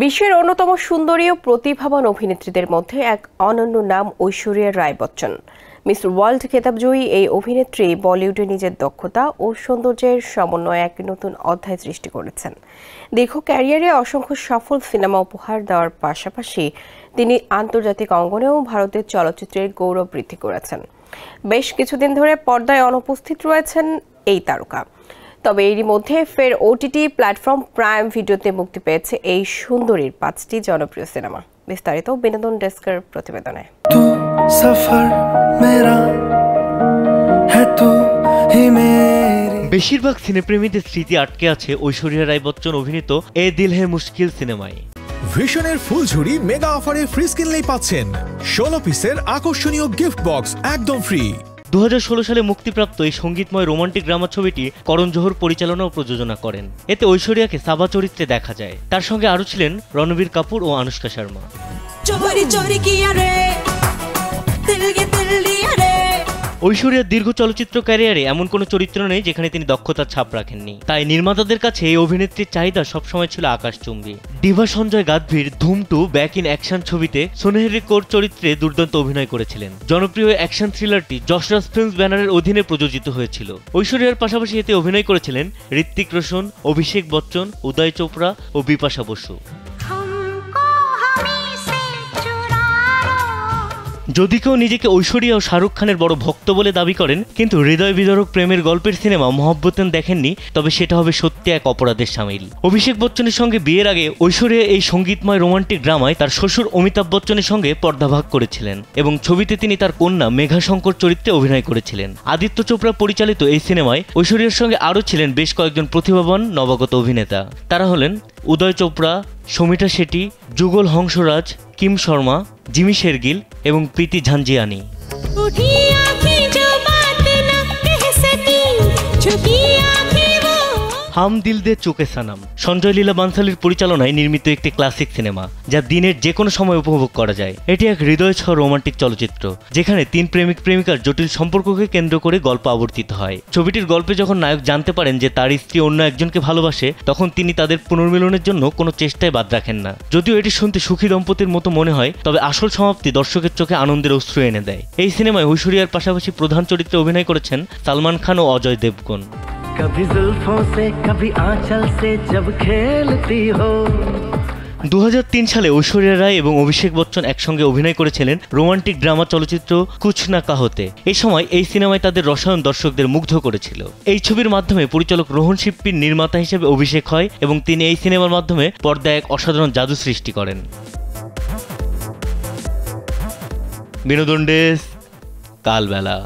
বিশ্বের অন্যতম সুন্দরী ও প্রতিভাবান অভিনেত্রীদের মধ্যে এক অনন্য নাম ঐশ্বরিয়া রায় বচ্চন। মিস ওয়ার্ল্ড খেতাবজয়ী এই অভিনেত্রী বলিউডে নিজের দক্ষতা ও সৌন্দর্যের সমন্বয়ে এক নতুন অধ্যায় সৃষ্টি করেছেন। দীর্ঘ ক্যারিয়ারে অসংখ্য সফল সিনেমা উপহার দেওয়ার পাশাপাশি তিনি আন্তর্জাতিক অঙ্গনেও ভারতের চলচ্চিত্রের গৌরব বৃদ্ধি করেছেন। বেশ কিছুদিন ধরে পর্দায় অনুপস্থিত রয়েছেন এই তারকা। তবে এরই মধ্যে ফের ওটিটি প্ল্যাটফর্ম প্রাইম ভিডিওতে মুক্তি পেয়েছে এই সুন্দরীর 5টি জনপ্রিয় সিনেমা। বিস্তারিত বিনোদন ডেস্কের প্রতিবেদনে। বেশিরভাগ সিনেপ্রেমীদের স্মৃতি আটকে আছে ঐশ্বরিয়া রায় বচ্চন অভিনীত এ দিল হে মুশকিল সিনেমায়। ভিশনের ফুলঝুরি মেগা অফারে ফ্রিজ কিনলেই পাচ্ছেন 16 পিসের আকর্ষণীয় গিফট বক্স একদম ফ্রি। 2016 সালে মুক্তিপ্রাপ্ত এই সঙ্গীতময় রোমান্টিক ড্রামা ছবিটি করণ জোহর পরিচালনা ও প্রযোজনা করেন। এতে ঐশ্বরিয়াকে সাবা চরিত্রে দেখা যায়। তার সঙ্গে আরও ছিলেন রণবীর কাপুর ও আনুষ্কা শর্মা। ঐশ্বরিয়ার দীর্ঘ চলচ্চিত্র ক্যারিয়ারে এমন কোনো চরিত্র নেই যেখানে তিনি দক্ষতার ছাপ রাখেননি। তাই নির্মাতাদের কাছে এই অভিনেত্রীর চাহিদা সবসময় ছিল আকাশচুম্বী। ডিভা সঞ্জয় গাদভির ধুম 2 ব্যাক ইন অ্যাকশন ছবিতে সোনেহেরি কৌর চরিত্রে দুর্দান্ত অভিনয় করেছিলেন। জনপ্রিয় অ্যাকশন থ্রিলারটি যশরাজ ফিল্মস ব্যানারের অধীনে প্রযোজিত হয়েছিল। ঐশ্বরিয়ার পাশাপাশি এতে অভিনয় করেছিলেন ঋত্বিক রোশন, অভিষেক বচ্চন, উদয় চোপড়া ও বিপাশা বসু। যদি কেউ নিজেকে ঐশ্বরিয়া ও শাহরুখ খানের বড় ভক্ত বলে দাবি করেন কিন্তু হৃদয় বিদারক প্রেমের গল্পের সিনেমা মহব্বতেন দেখেননি, তবে সেটা হবে সত্যি এক অপরাধের শামিল। অভিষেক বচ্চনের সঙ্গে বিয়ের আগে ঐশ্বরিয়া এই সঙ্গীতময় রোমান্টিক ড্রামায় তার শ্বশুর অমিতাভ বচ্চনের সঙ্গে পর্দাভাগ করেছিলেন এবং ছবিতে তিনি তার কন্যা মেঘা শঙ্কর চরিত্রে অভিনয় করেছিলেন। আদিত্য চোপড়া পরিচালিত এই সিনেমায় ঐশ্বরিয়ার সঙ্গে আরও ছিলেন বেশ কয়েকজন প্রতিভাবান নবাগত অভিনেতা। তারা হলেন উদয় চোপড়া, সমিতা শেঠি, যুগল হংসরাজ, কিম শর্মা, জিমি শেরগিল এবং প্রীতি ঝাঞ্জিয়ানি। হাম দিল দে চোকে সানাম সঞ্জয় লীলা বানসালির পরিচালনায় নির্মিত একটি ক্লাসিক সিনেমা, যা দিনের যে কোনো সময় উপভোগ করা যায়। এটি এক হৃদয় ছোঁয়া রোমান্টিক চলচ্চিত্র যেখানে 3 প্রেমিক প্রেমিকার জটিল সম্পর্ককে কেন্দ্র করে গল্প আবর্তিত হয়। ছবিটির গল্পে যখন নায়ক জানতে পারেন যে তার স্ত্রী অন্য একজনকে ভালোবাসে, তখন তিনি তাদের পুনর্মিলনের জন্য কোনো চেষ্টায় বাদ রাখেন না। যদিও এটি শুনতে সুখী দম্পতির মতো মনে হয়, তবে আসল সমাপ্তি দর্শকের চোখে আনন্দের অশ্রু এনে দেয়। এই সিনেমায় ঐশ্বরিয়ার পাশাপাশি প্রধান চরিত্রে অভিনয় করেছেন সালমান খান ও অজয় দেবগন। कभी जुल्फों से कभी आंचल से जब खेलती हो। 2003 সালে ঐশ্বরিয়া রায় এবং অভিষেক বচ্চন একসঙ্গে অভিনয় করেছিলেন রোমান্টিক ড্রামা চলচ্চিত্র কুছ না কাহতে। এই সময় এই সিনেমায় তাদের রসায়ন দর্শকদের মুগ্ধ করেছিল। এই ছবির মাধ্যমে পরিচালক রোহন শিপ্পির নির্মাতা হিসেবে অভিষেক হয় এবং তিনি এই সিনেমার মাধ্যমে পর্দায় এক অসাধারণ জাদু সৃষ্টি করেন। বিনোদন ডেস্ক, কালবেলা।